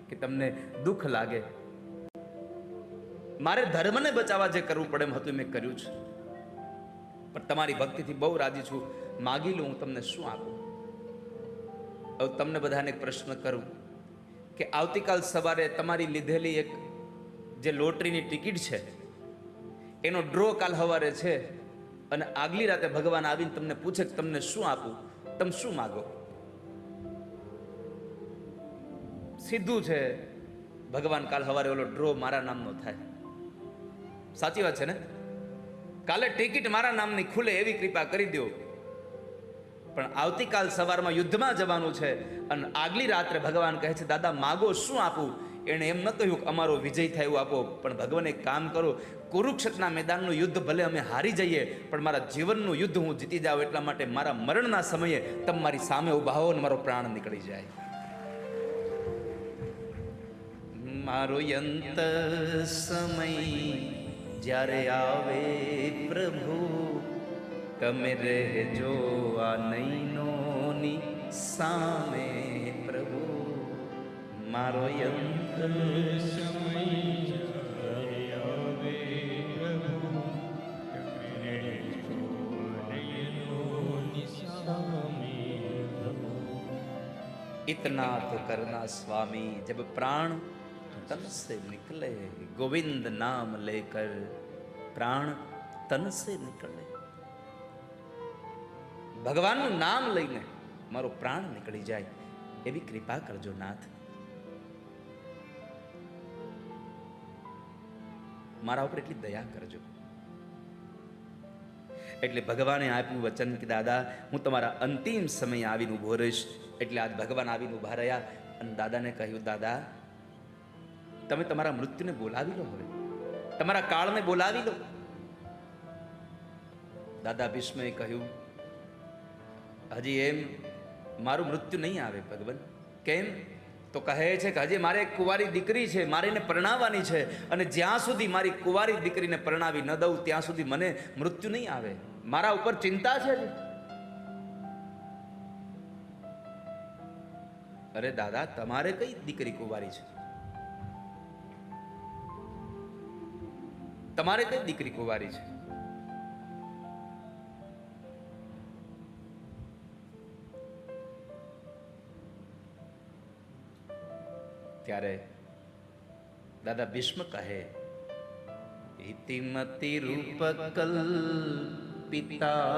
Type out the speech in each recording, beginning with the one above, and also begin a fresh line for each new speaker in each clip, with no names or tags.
કે તમને દુઃખ લાગે. મારે ધર્મને બચાવવા જે કરવું પડે એમ હતું મેં કર્યું છે, પણ તમારી ભક્તિથી બહુ રાજી છું. માગી લો, હું તમને શું આપું? હવે તમને બધાને એક પ્રશ્ન કરું કે આવતીકાલ સવારે તમારી લીધેલી એક જે લોટરીની ટિકિટ છે એનો ડ્રો કાલ સવારે છે, અને આગલી રાતે ભગવાન આવીને તમને પૂછે કે તમને શું આપું, તમે શું માગો? સીધું છે, ભગવાન કાલ સવારે ઓલો ડ્રો મારા નામનો થાય. સાચી વાત છે ને? કાલે ટિકિટ મારા નામની ખુલે એવી કૃપા કરી દો. પણ આવતીકાલ સવારમાં યુદ્ધમાં જવાનું છે, અને આગલી રાત્રે ભગવાન કહે છે દાદા માગો, શું આપું? એણે એમ ન કહ્યું કે અમારો વિજય થાય એવું આપો, પણ ભગવાન એક કામ કરો, કુરુક્ષેત્રના મેદાનનું યુદ્ધ ભલે અમે હારી જઈએ, પણ મારા જીવનનું યુદ્ધ હું જીતી જાઉં, એટલા માટે મારા મરણના સમયે તમે મારી સામે ઉભા હો અને મારો પ્રાણ નીકળી જાય. મારો અંત સમય જ્યારે આવે પ્રભુ, તમે રહેજો આ નૈનોની સામે પ્રભુ. મારો અંત
સમય જ્યારે આવે પ્રભુ, તમે રહેજો નયનોની સામે પ્રભુ.
इतना तो करना स्वामी, जब प्राण तन से निकले, गोविंद नाम लेकर प्राण तन से निकले. ભગવાનનું નામ લઈને મારો પ્રાણ નીકળી જાય એવી કૃપા કરજો નાથ. મારા ઉપર એટલી દયા કરજો. એટલે ભગવાને આપ્યું વચન કે દાદા હું તમારા અંતિમ સમય આવીને ઊભો રહીશ. એટલે આજ ભગવાન આવીને ઊભા રહ્યા અને દાદાને કહ્યું દાદા તમે તમારા મૃત્યુને બોલાવી લો, હવે તમારા કાળને બોલાવી લો. દાદા ભીષ્મએ કહ્યું હજી એમ મારું મૃત્યુ નહીં આવે ભગવાન. કેમ? તો કહે છે કે હજી મારે એક કુંવારી દીકરી છે, મારે એને પરણાવવાની છે, અને જ્યાં સુધી મારી કુંવારી દીકરીને પરણાવી ન દઉં ત્યાં સુધી મને મૃત્યુ નહીં આવે. મારા ઉપર ચિંતા છે. અરે દાદા તમારે કઈ દીકરી કુંવારી છે? તમારે કઈ દીકરી કુંવારી છે? ત્યારે દાદા ભીષ્મ કહે ઇતિમતિ રૂપકલ પિતા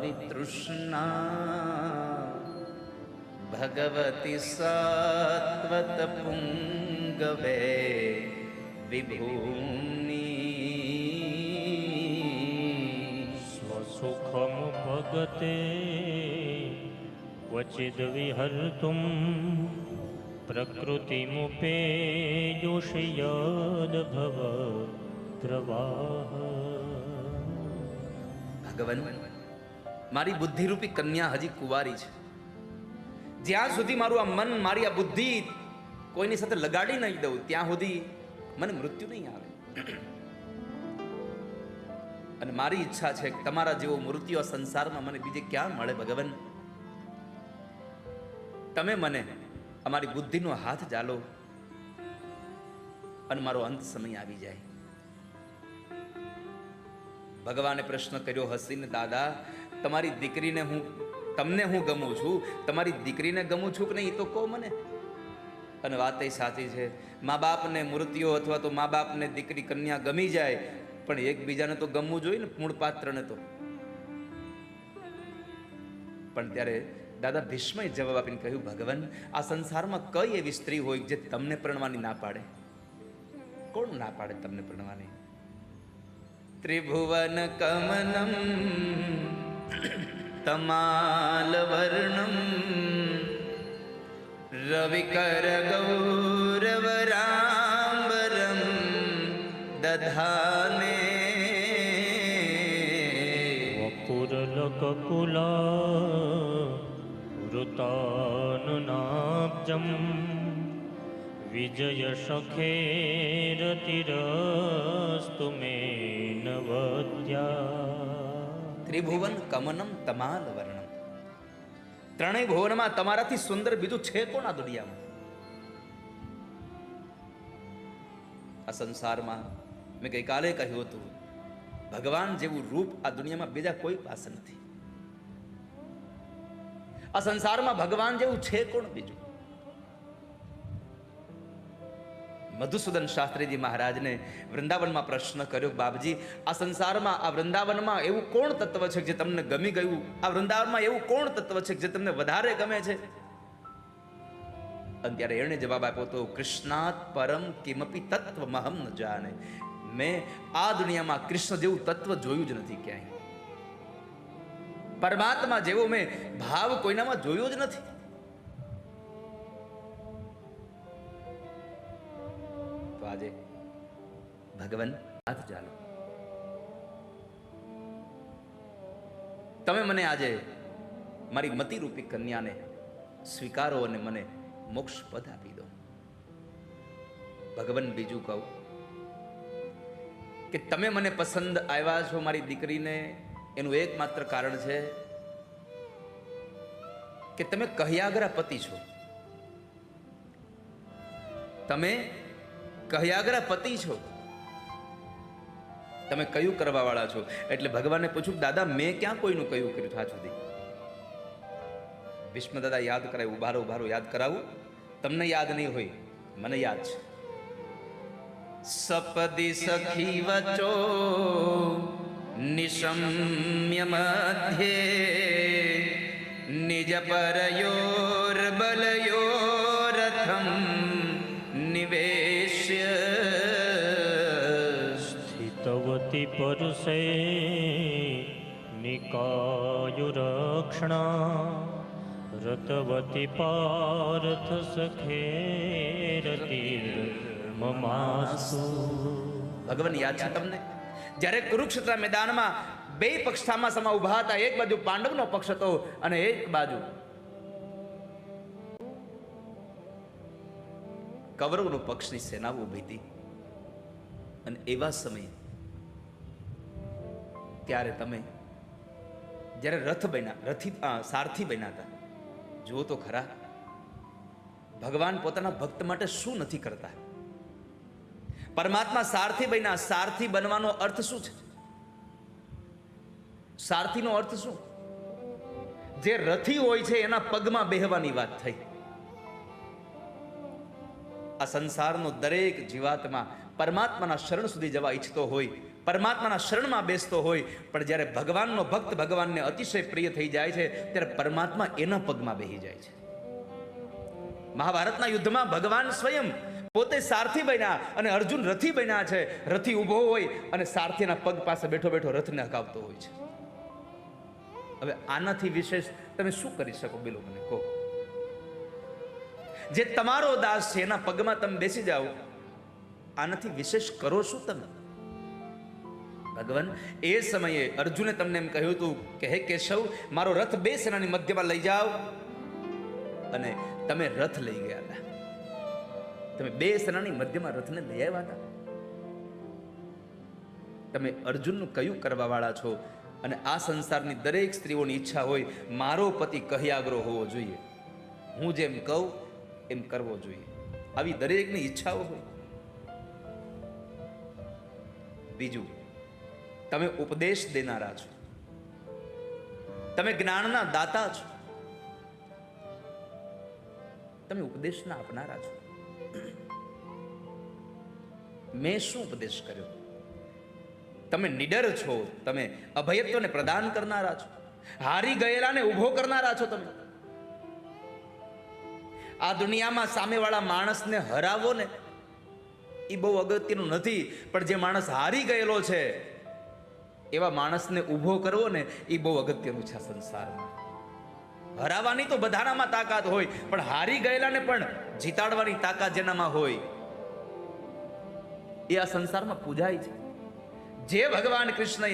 વિતૃષ્ણા ભગવતી સાત્વત પુંગવે વિભૂની.
સ્વસુખમ ભગતે ક્વચિદ વિહર્તુમ પ્રકૃતિમુપેયોષયદ ભવ પ્રવાહ.
ભગવાન મારી બુદ્ધિરૂપી કન્યા હજી કુંવારી છે. જ્યાં સુધી મારું આ મન, મારી આ બુદ્ધિ કોઈની સાથે લગાડી નહીં દઉં ત્યાં સુધી મને મૃત્યુ નહીં આવે. અને મારી ઈચ્છા છે કે તમારા જેવો મૃત્યુ આ સંસારમાં મને બીજે ક્યાં મળે. ભગવાન તમે મને અમારી બુદ્ધિનો હાથ ઝાલો અને મારો અંત સમય આવી જાય. ભગવાને પ્રશ્ન કર્યો હસીને દાદા તમારી દીકરીને તમને હું ગમું છું, તમારી દીકરીને ગમું છું કે નહીં એ તો કહો મને. અને વાત એ સાચી છે, મા બાપને મૃત્યુ અથવા તો મા બાપને દીકરી કન્યા ગમી જાય, પણ એકબીજાને તો ગમવું જોઈએ ને, મૂળ પાત્રને તો. પણ ત્યારે દાદા ભીષ્મએ જવાબ આપીને કહ્યું ભગવાન આ સંસારમાં કઈ એવી સ્ત્રી હોય જે તમને પરણવાની ના પાડે? કોણ ના પાડે તમને પરણવાની? ત્રિભુવન કમનમ તમાલ વર્ણમ રવિકર ગૌરવરાંબરમ દધાને
વપુરલકકુલા વૃતાનુનાબ્જમ વિજય સખેરતિરસ્તુ મે નવદ્યા.
ત્રિભુવન કમનમ તમાલ વર્ણમ, ત્રણેય ભુવનમાં તમારાથી સુંદર બીજું છે કોણ આ દુનિયામાં? આ સંસારમાં મેં ગઈકાલે કહ્યું હતું, ભગવાન જેવું રૂપ આ દુનિયામાં બીજા કોઈ પાસે નથી. આ સંસારમાં ભગવાન જેવું છે કોણ બીજું? મધુસૂદન શાસ્ત્રીજી મહારાજને વૃંદાવનમાં પ્રશ્ન કર્યો, બાપજી, આ સંસારમાં, આ વૃંદાવનમાં એવું કોણ તત્વ છે જે તમને ગમી ગયું? આ વૃંદાવનમાં એવું કોણ તત્વ છે જે તમને વધારે ગમે છે? અને ત્યારે એણે જવાબ આપ્યો તો, કૃષ્ણાત પરમ કિમપી તત્વ મહમ ન જાણે. મેં આ દુનિયામાં કૃષ્ણ જેવું તત્વ જોયું જ નથી ક્યાંય. પરમાત્મા જેવો મેં ભાવ કોઈનામાં જોયો જ નથી. તો આજે ભગવાન હાથ ચાલો, તમે મને આજે મારી મતિ રૂપી કન્યાને સ્વીકારો અને મને મોક્ષ પદ આપી દો. ભગવાન બીજું કહું કે તમે મને પસંદ આવ્યા છો મારી દીકરીને, એનું એકમાત્ર કારણ છે કે તમે કહ્યાગરા પતિ છો. તમે કહ્યાગરા પતિ છો, તમે કયું કરવા વાળા છો. એટલે ભગવાનને પૂછ્યું, દાદા મેં ક્યાં કોઈનું કયું કર્યું આજ સુધી? ભીષ્મ દાદા યાદ કરાવ્યું, ઉભારો યાદ કરાવું. તમને યાદ નહીં હોય, મને યાદ છે. સપદી સખી વચો નિશમ્ય મધ્યે નિજ પરયોર બલયોરથમ નિવેશ્ય
સ્થિતવતી પરસે નિકાયુરક્ષણા રતવતી પાર્થ સખેરતીર મમાસુ.
ભગવાન યાદ છે તમને? જ્યારે કુરુક્ષેત્ર મેદાનમાં બે પક્ષ સામા ઉભા હતા. એક બાજુ પાંડવનો પક્ષ હતો અને એક બાજુ કૌરવનો પક્ષની સેના ઊભી હતી. અને એવા સમયે ત્યારે તમે જ્યારે રથ બન્યા, સારથી બન્યા હતા. જુઓ તો ખરા, ભગવાન પોતાના ભક્ત માટે શું નથી કરતા. પરમાત્મા સારથી બન્યા. સારથી બનવાનો અર્થ શું છે? સારથીનો અર્થ શું? જે રથી હોય છે એના પગમાં બેહવાની વાત થઈ. આ સંસારનો દરેક જીવાત્મા પરમાત્માના શરણ સુધી જવા ઈચ્છતો હોય, પરમાત્માના શરણમાં બેસતો હોય, પણ જ્યારે ભગવાનનો ભક્ત ભગવાનને અતિશય પ્રિય થઈ જાય છે ત્યારે પરમાત્મા એના પગમાં બેહી જાય છે. મહાભારતના યુદ્ધમાં ભગવાન સ્વયં પોતે સારથી બન્યા અને અર્જુન રથી બન્યા છે. રથી ઊભો હોય અને સારથીના પગ પાસે બેઠો બેઠો રથને હકાવતો હોય છે. હવે આનાથી વિશેષ તમે શું કરી શકો? બોલો મને કહો. જે તમારો દાસ છે એના પગમાં તમે બેસી જાઓ, આનાથી વિશેષ કરો શું તમે? ભગવાન એ સમયે અર્જુને તમને એમ કહ્યું હતું કે હે કેશવ, મારો રથ બે સેનાની મધ્યમાં લઈ જાઓ. અને તમે રથ લઈ ગયા હતા. તમે બે સેનાની મધ્યમાં રથને લઈ આવ્યા હતા. તમે અર્જુનનું કયું કરવા વાળા છો? અને આ સંસારની દરેક સ્ત્રીઓની ઈચ્છા હોય, મારો પતિ કહ્યાગ્રો હોવો જોઈએ, હું જેમ કહું એમ કરવો જોઈએ. આવી દરેકની ઈચ્છાઓ હોય. બીજું, તમે ઉપદેશ દેનારા છો, તમે જ્ઞાનના દાતા છો, તમે ઉપદેશના આપનારા છો. મેં શું ઉપદેશ કર્યો? તમે નિડર છો, તમે અભયત્વને પ્રદાન કરનારા છો, હારી ગયેલાને ઊભો કરનારા છો. તમે આ દુનિયામાં સામેવાળા માણસને હરાવો ને એ બહુ અગત્યનું નથી, પણ જે માણસ હારી ગયેલો છે એવા માણસને ઊભો કરવો ને એ બહુ અગત્યનું છે. આ સંસારમાં હરાવવાની તો બધાનામાં તાકાત હોય, પણ હારી ગયેલાને પણ જીતાડવાની તાકાત જેનામાં હોય એ આ સંસારમાં પૂજાય છે. જે ભગવાન કૃષ્ણએ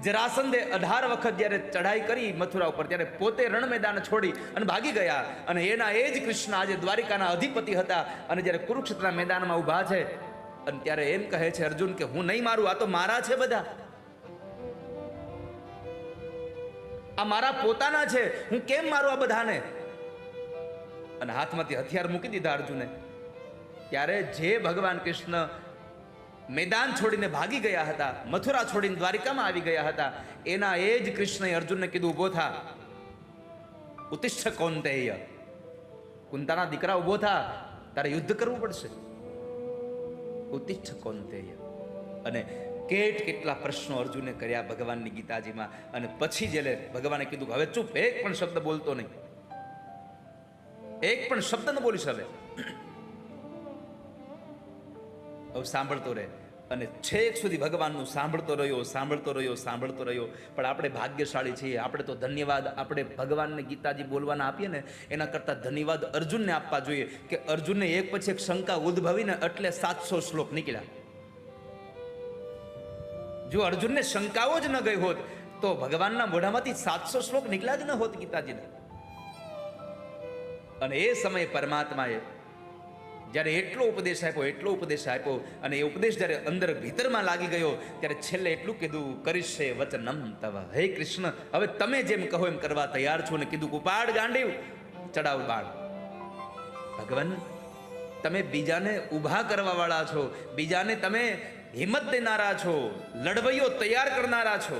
જરાસંધે 18 વખત જ્યારે ચઢાઈ કરી મથુરા ઉપર, ત્યારે પોતે રણ મેદાન છોડી અને ભાગી ગયા. અને એના એ જ કૃષ્ણ આજે દ્વારિકાના અધિપતિ હતા. અને જ્યારે કુરુક્ષેત્રના મેદાનમાં ઊભા છે અને ત્યારે એમ કહે છે અર્જુન કે હું નહીં મારું, આ તો મારા છે બધા, આ મારા પોતાના છે, હું કેમ મારું આ બધાને? અને હાથમાંથી હથિયાર મૂકી દીધા અર્જુને. ત્યારે જે ભગવાન કૃષ્ણ મેદાન છોડીને ભાગી ગયા હતા, મથુરા છોડીને દ્વારિકામાં આવી ગયા હતા, એના એ જ કૃષ્ણએ અર્જુનને કીધું, ઊભો થા, ઉત્તિષ્ઠ કૌંતેય, કુંતાના દીકરા ઊભો થા, તારે યુદ્ધ કરવું પડશે. ઉત્તિષ્ઠ કૌંતેય. અને કેટલા પ્રશ્નો અર્જુને કર્યા ભગવાનની ગીતાજીમાં. અને પછી જેલે ભગવાને કીધું હવે ચૂપ, એક પણ શબ્દ બોલતો નહીં, એક પણ શબ્દ ન બોલીશ હવે સાંભળતો રહે. અને છેક સુધી ભગવાનનું સાંભળતો રહ્યો. પણ આપણે ભાગ્યશાળી છીએ, આપણે તો ધન્યવાદ આપણે ભગવાનને ગીતાજી બોલવાના આપીએ ને એના કરતાં ધન્યવાદ અર્જુનને આપવા જોઈએ કે અર્જુનને એક પછી એક શંકા ઉદ્ભવીને એટલે 700 શ્લોક નીકળ્યા. જો અર્જુનને શંકાઓ જ ન ગઈ હોત તો ભગવાનના મોઢામાંથી 700 શ્લોક નીકળ્યા જ ન હોત ગીતાજીના. અને એ સમયે પરમાત્માએ જ્યારે એટલો ઉપદેશ આપ્યો અને એ ઉપદેશ જ્યારે અંદર ભીતરમાં લાગી ગયો ત્યારે છેલ્લે એટલું કીધું, કરીશે વચનમ તવ. હે કૃષ્ણ, હવે તમે જેમ કહો એમ કરવા તૈયાર છું. અને કીધું, ઉપાડ ગાંડીવ, ચડાવ બાણ. ભગવાન, તમે બીજાને ઊભા કરવા વાળા છો, બીજાને તમે હિંમત દેનારા છો, લડવૈયો તૈયાર કરનારા છો,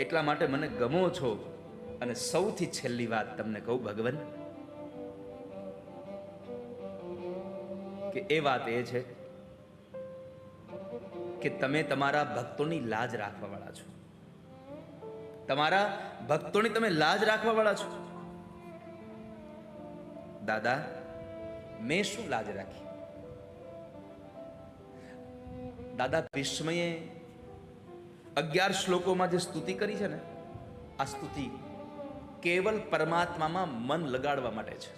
એટલા માટે મને ગમો છો. અને સૌથી છેલ્લી વાત તમને કહું ભગવાન, કે એ વાત એ છે કે તમે તમારા ભક્તોની લાજ રાખવા વાળા છો. તમારા ભક્તોની તમે લાજ રાખવા વાળા છો. દાદા, મેં શું લાજ રાખી? દાદા ભીષ્મએ 11 શ્લોકોમાં જે સ્તુતિ કરી છે ને, આ સ્તુતિ કેવલ પરમાત્મામાં મન લગાડવા માટે છે.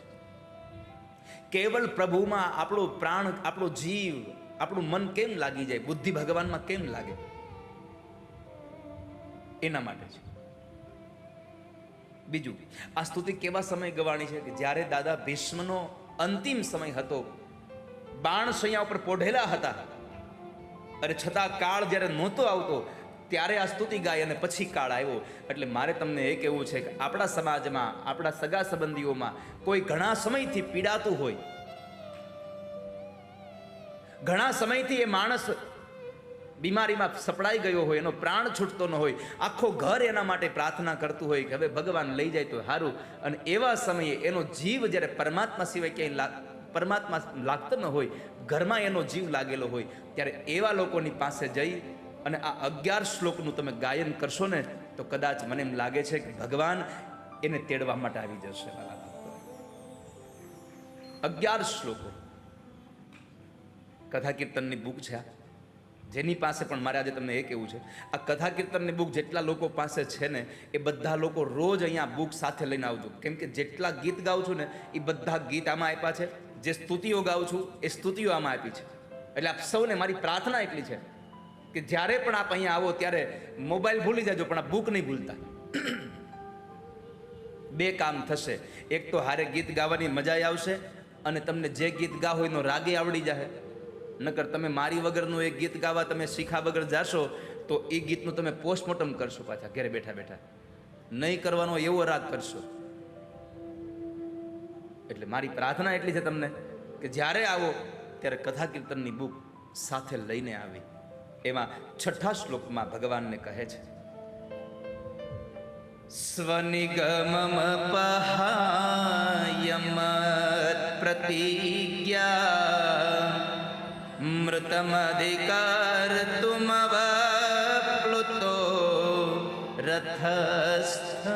કેવલ પ્રભુમાં આપણો પ્રાણ, આપણો જીવ, આપણું મન કેમ લાગી જાય, બુદ્ધિ ભગવાનમાં કેમ લાગે, એના માટે છે. બીજું, આ સ્તુતિ કેવા સમય ગવાણી છે કે જ્યારે દાદા ભીષ્મનો અંતિમ સમય હતો, બાણ શૈયા ઉપર પોઢેલા હતા, અને છતાં કાળ જ્યારે નહોતો આવતો ત્યારે આ સ્તુતિ ગાય અને પછી કાળ આવ્યો. એટલે મારે તમને એ કહેવું છે કે આપણા સમાજમાં, આપણા સગા સંબંધીઓમાં કોઈ ઘણા સમયથી પીડાતું હોય, ઘણા સમયથી એ માણસ બીમારીમાં સપડાઈ ગયો હોય, એનો પ્રાણ છૂટતો ન હોય, આખો ઘર એના માટે પ્રાર્થના કરતું હોય કે હવે ભગવાન લઈ જાય તો સારું. અને એવા સમયે એનો જીવ જ્યારે પરમાત્મા સિવાય ક્યાંય પરમાત્મા લાગતો ન હોય, ઘરમાં એનો જીવ લાગેલો હોય, ત્યારે એવા લોકોની પાસે જઈ અને આ 11 શ્લોકનું તમે ગાયન કરશો ને તો કદાચ મને એમ લાગે છે કે ભગવાન એને તેડવા માટે આવી જશે. 11 શ્લોકો કથા કીર્તનની બુક છે. જેની પાસે પણ મારે આજે તમને એ કહેવું છે, આ કથા કીર્તનની બુક જેટલા લોકો પાસે છે ને એ બધા લોકો રોજ અહીંયા બુક સાથે લઈને આવજો. કેમ કે જેટલા ગીત ગાઉં છું ને એ બધા ગીત આમાં આપ્યા છે, જે સ્તુતિઓ ગાઉં છું એ સ્તુતિઓ આમાં આપી છે. એટલે આપ સૌને મારી પ્રાર્થના એટલી છે કે જ્યારે પણ આપ અહીંયા આવો ત્યારે મોબાઈલ ભૂલી જાજો પણ આ બુક નહીં ભૂલતા. 2 કામ થશે, એક તો હારે ગીત ગાવાની મજા આવશે અને તમને જે ગીત ગાવો એનો રાગે આવડી જાય. નકર તમે મારી વગરનું એક ગીત ગાવા તમે શીખા વગર જાશો તો એ ગીતનું તમે પોસ્ટમોર્ટમ કરશો પાછા ઘરે બેઠા બેઠા. નહીં કરવાનો એવો રાગ કરશો. એટલે મારી પ્રાર્થના એટલી છે તમને કે જ્યારે આવો ત્યારે કથા કીર્તનની બુક સાથે લઈને આવી. એમાં 6થા શ્લોકમાં ભગવાનને કહે છે, સ્વનિગમમ પહાયમ પ્રતિજ્ઞા મૃતમધિકાર તુમવપ્લુતો રથસ્થ.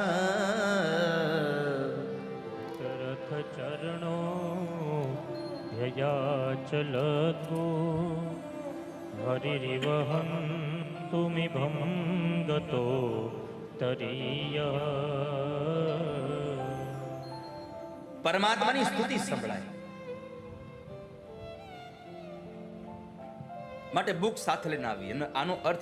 રથ ચરણો ભયા ચલતો હરિવહં તુમિભં ગતો તરીય.
પરમાત્માની સ્તુતિ સંભળાય માટે બુક સાથે લઈને આવી. આનો અર્થ